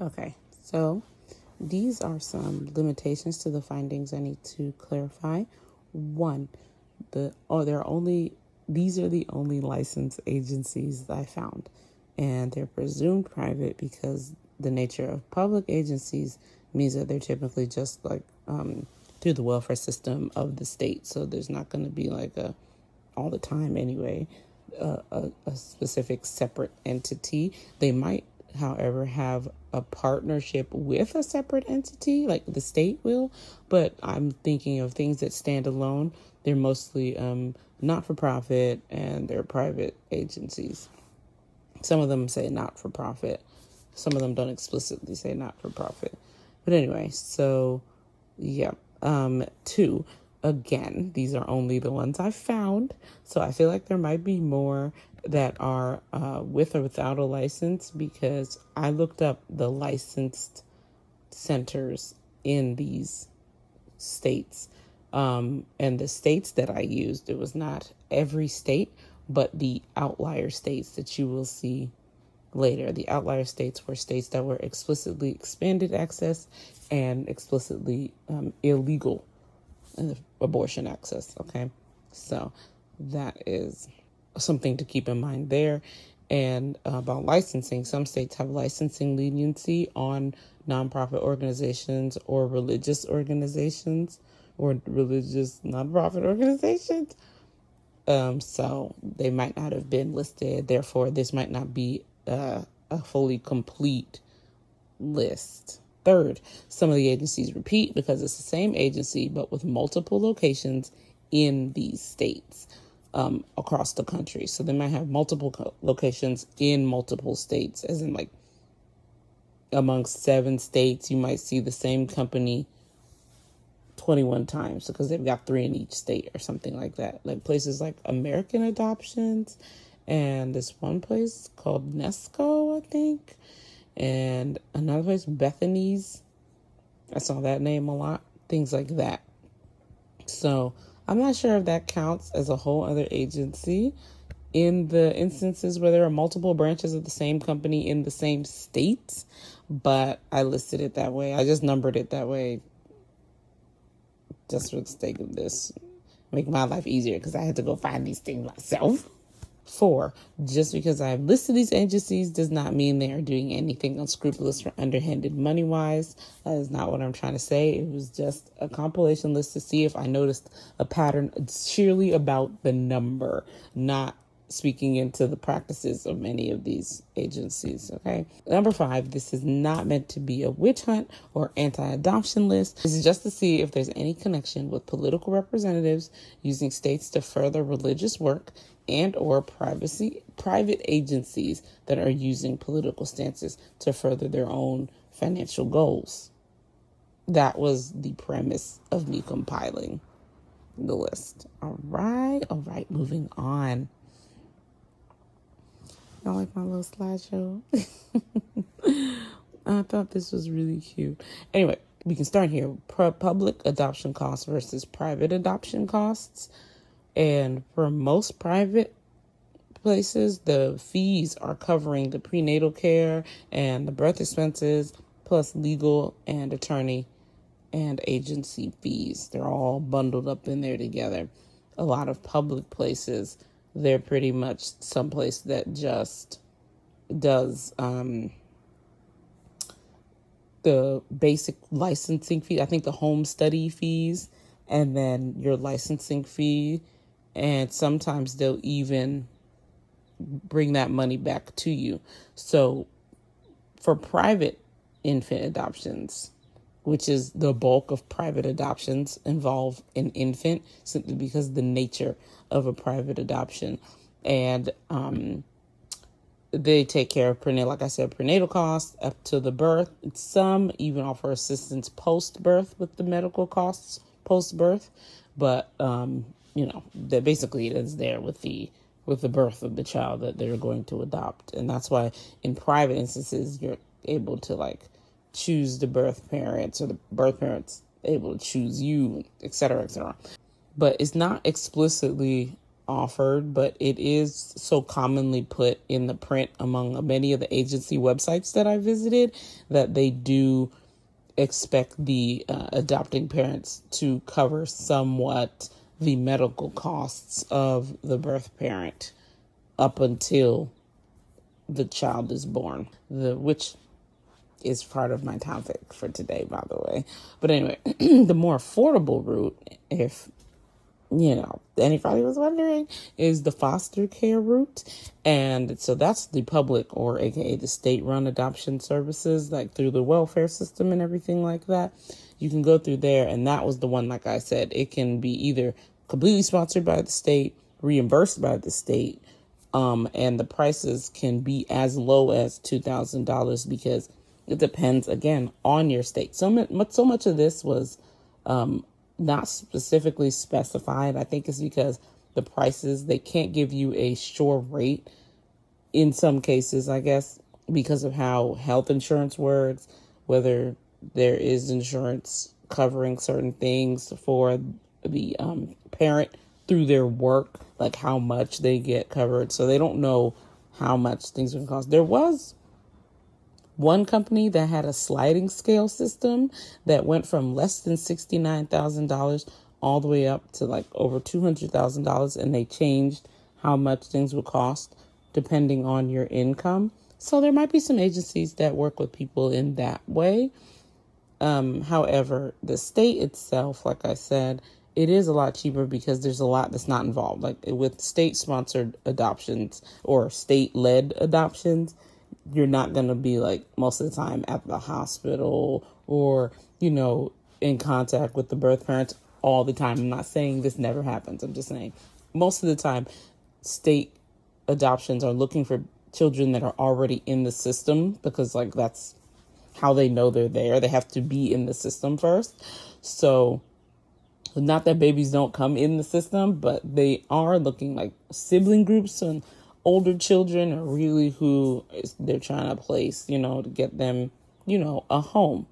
Okay, so these are some limitations to the findings I need to clarify. One, these are the only licensed agencies that I found, and they're presumed private because the nature of public agencies means that they're typically just like through the welfare system of the state. So there's not going to be like all the time anyway, a specific separate entity. They might, however, have a partnership with a separate entity, like the state will, but I'm thinking of things that stand alone. They're mostly not-for-profit, and they're private agencies. Some of them say not-for-profit. Some of them don't explicitly say not-for-profit. But anyway, so yeah. Two, again, these are only the ones I found. So I feel like there might be more that are with or without a license, because I looked up the licensed centers in these states. And the states that I used, it was not every state, but the outlier states that you will see later. The outlier states were states that were explicitly expanded access and explicitly illegal abortion access. Okay, so that is something to keep in mind there. And about licensing, some states have licensing leniency on nonprofit organizations or religious organizations or religious nonprofit organizations. So they might not have been listed. Therefore, this might not be a fully complete list. Third, some of the agencies repeat because it's the same agency, but with multiple locations in these states across the country. So they might have multiple locations in multiple states, as in like amongst 7 states, you might see the same company 21 times because they've got 3 in each state or something like that. Like places like American Adoptions and this one place called Nesco, I think. And another place, Bethany's. I saw that name a lot. Things like that. So I'm not sure if that counts as a whole other agency in the instances where there are multiple branches of the same company in the same states, but I listed it that way. I just numbered it that way just for the sake of this. Make my life easier because I had to go find these things myself. 4, just because I've listed these agencies does not mean they are doing anything unscrupulous or underhanded money-wise. That is not what I'm trying to say. It was just a compilation list to see if I noticed a pattern. It's sheerly about the number, not speaking into the practices of many of these agencies, okay? Number 5, this is not meant to be a witch hunt or anti-adoption list. This is just to see if there's any connection with political representatives using states to further religious work and or private agencies that are using political stances to further their own financial goals. That was the premise of me compiling the list. All right, moving on. Y'all like my little slideshow? I thought this was really cute. Anyway, we can start here. Public adoption costs versus private adoption costs. And for most private places, the fees are covering the prenatal care and the birth expenses, plus legal and attorney and agency fees. They're all bundled up in there together. A lot of public places, they're pretty much someplace that just does the basic licensing fee. I think the home study fees and then your licensing fee. And sometimes they'll even bring that money back to you. So for private infant adoptions, which is the bulk of private adoptions, involve an infant simply because of the nature of a private adoption. And they take care of prenatal costs up to the birth. Some even offer assistance post-birth with the medical costs post-birth. But, that basically it is there with the birth of the child that they're going to adopt. And that's why in private instances, you're able to choose the birth parents, or the birth parents able to choose you, et cetera, et cetera. But it's not explicitly offered, but it is so commonly put in the print among many of the agency websites that I visited that they do expect the adopting parents to cover somewhat the medical costs of the birth parent up until the child is born, which is part of my topic for today, by the way. But anyway, the more affordable route, if anybody was wondering, is the foster care route. And so that's the public, or AKA the state-run adoption services, like through the welfare system and everything like that. You can go through there, and that was the one, like I said, it can be either completely sponsored by the state, reimbursed by the state, and the prices can be as low as $2,000 because it depends, again, on your state. So much of this was not specifically specified. I think it's because the prices, they can't give you a sure rate in some cases, I guess, because of how health insurance works, whether there is insurance covering certain things for the parent through their work, like how much they get covered. So they don't know how much things would cost. There was one company that had a sliding scale system that went from less than $69,000 all the way up to like over $200,000, and they changed how much things would cost depending on your income. So there might be some agencies that work with people in that way. However, the state itself, like I said, it is a lot cheaper because there's a lot that's not involved. Like with state-sponsored adoptions or state-led adoptions, you're not going to be like most of the time at the hospital or, in contact with the birth parents all the time. I'm not saying this never happens. I'm just saying most of the time state adoptions are looking for children that are already in the system because like that's how they know they're there. They have to be in the system first. So not that babies don't come in the system, but they are looking like sibling groups and older children are really who they're trying to place, to get them, a home.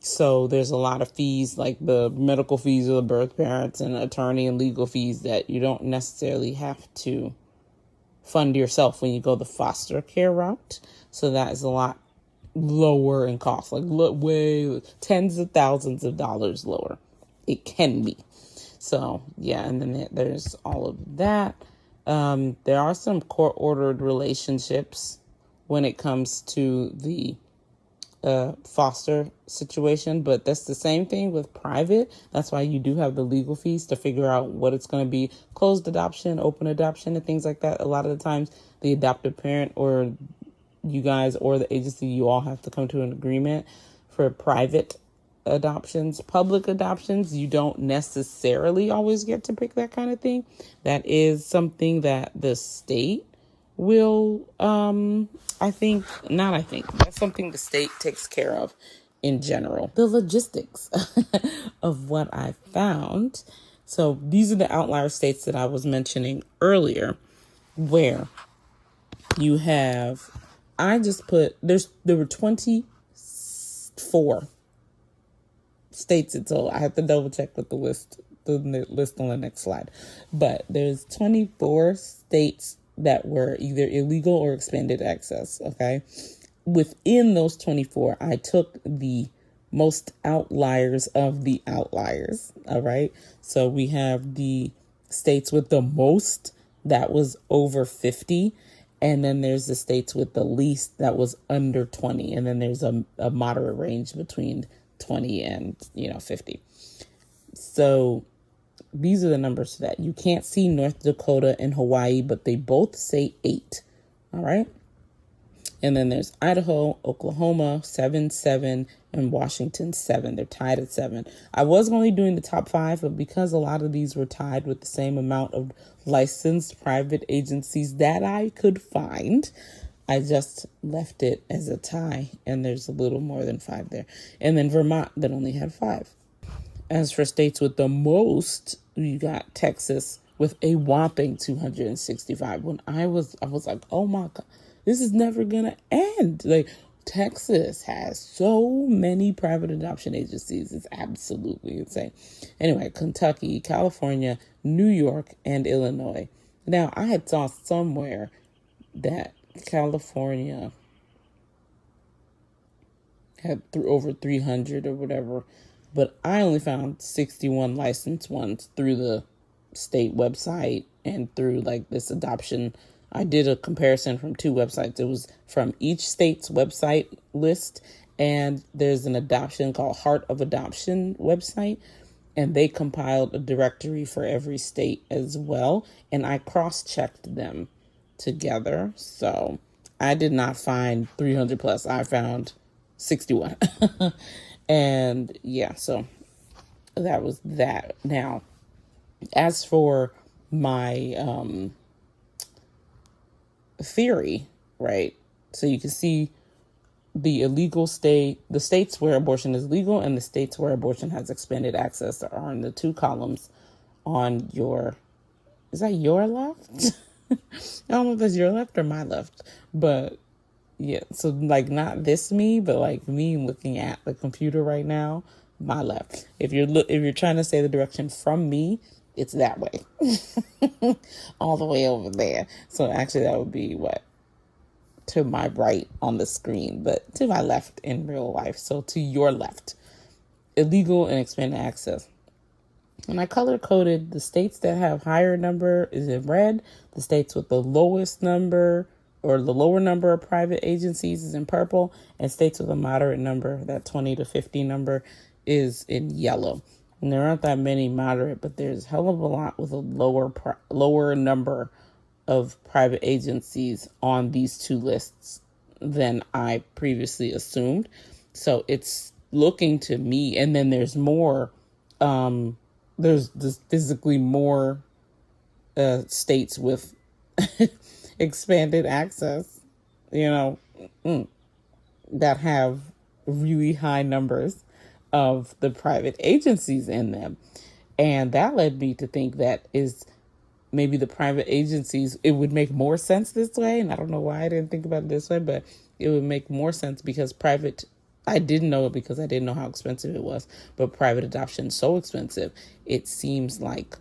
So there's a lot of fees, like the medical fees of the birth parents and attorney and legal fees that you don't necessarily have to fund yourself when you go the foster care route. So that is a lot lower in cost, like way tens of thousands of dollars lower. It can be. So, yeah, and then there's all of that. There are some court-ordered relationships when it comes to the foster situation, but that's the same thing with private. That's why you do have the legal fees to figure out what it's going to be. Closed adoption, open adoption, and things like that. A lot of the times, the adoptive parent or you guys or the agency, you all have to come to an agreement for private adoptions. Public adoptions, you don't necessarily always get to pick that kind of thing. That is something that the state will, that's something the state takes care of in general. The logistics of what I found. So these are the outlier states that I was mentioning earlier, where you have, there were 24 states in total. I have to double check with the list on the next slide. But there's 24 states that were either illegal or expanded access, okay? Within those 24, I took the most outliers of the outliers, all right? So we have the states with the most, that was over 50, and then there's the states with the least, that was under 20, and then there's a moderate range between 20 and 50. So these are the numbers that you can't see North Dakota and Hawaii, but they both say 8. All right. And then there's Idaho, Oklahoma, 7, and Washington, 7. They're tied at 7. I was only doing the top 5, but because a lot of these were tied with the same amount of licensed private agencies that I could find, I just left it as a tie, and there's a little more than 5 there. And then Vermont that only had 5. As for states with the most, you got Texas with a whopping 265. When I was like, oh my God, this is never gonna end. Like Texas has so many private adoption agencies. It's absolutely insane. Anyway, Kentucky, California, New York, and Illinois. Now, I had saw somewhere that California had over 300 or whatever, but I only found 61 licensed ones through the state website and through like this adoption. I did a comparison from two websites. It was from each state's website list, and there's an adoption called Heart of Adoption website, and they compiled a directory for every state as well, and I cross-checked them together. So I did not find 300 plus. I found 61. And yeah, so that was that. Now, as for my theory, right? So you can see the illegal state, the states where abortion is legal and the states where abortion has expanded access are in the two columns on your, is that your left? I don't know if that's your left or my left, but yeah. So like not this me, but like me looking at the computer right now, my left. If you're trying to say the direction from me, it's that way, all the way over there. So actually that would be what? To my right on the screen, but to my left in real life. So to your left, illegal and expanded access. And I color coded the states that have higher number is in red. The states with the lowest number or the lower number of private agencies is in purple. And states with a moderate number, that 20 to 50 number, is in yellow. And there aren't that many moderate, but there's a hell of a lot with a lower number of private agencies on these two lists than I previously assumed. So it's looking to me, and then there's more, there's just physically more states with expanded access, that have really high numbers of the private agencies in them. And that led me to think that is maybe the private agencies, it would make more sense this way. And I don't know why I didn't think about it this way, but it would make more sense because I didn't know it because I didn't know how expensive it was, but private adoption is so expensive. It seems like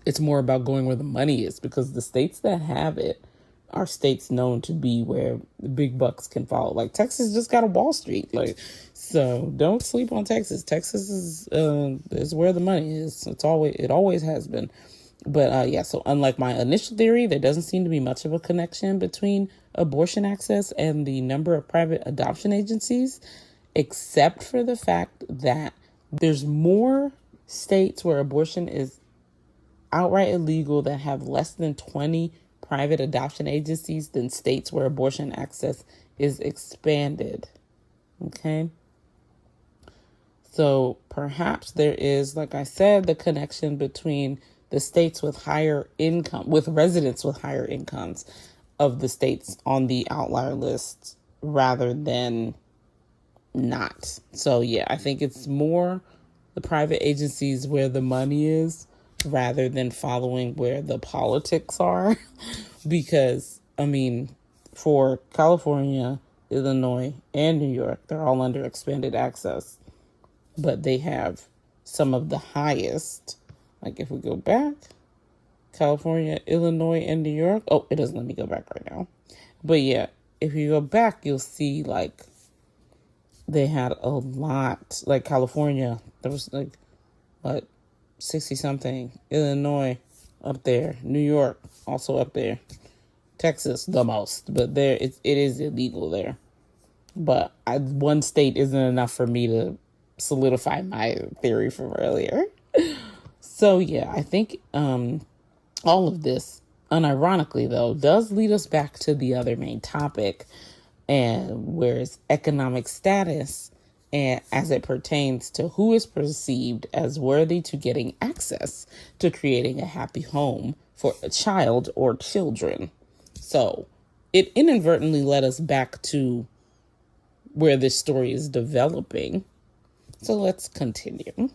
it's more about going where the money is, because the states that have it are states known to be where the big bucks can follow. Like Texas just got a Wall Street. So don't sleep on Texas. Texas is where the money is. It always has been. But so unlike my initial theory, there doesn't seem to be much of a connection between abortion access and the number of private adoption agencies, except for the fact that there's more states where abortion is outright illegal that have less than 20 private adoption agencies than states where abortion access is expanded. Okay. So perhaps there is, like I said, the connection between the states with higher income, with residents with higher incomes of the states on the outlier list rather than not. So yeah, I think it's more the private agencies where the money is rather than following where the politics are. Because, for California, Illinois, and New York, they're all under expanded access, but they have some of the highest. Like if we go back, California, Illinois, and New York. Oh, it doesn't let me go back right now. But yeah, if you go back, you'll see like they had a lot. Like California, there was 60 something. Illinois up there. New York also up there. Texas the most, but it is illegal there. But one state isn't enough for me to solidify my theory from earlier. So yeah, I think all of this, unironically though, does lead us back to the other main topic, and where it's economic status, and as it pertains to who is perceived as worthy to getting access to creating a happy home for a child or children. So it inadvertently led us back to where this story is developing. So let's continue.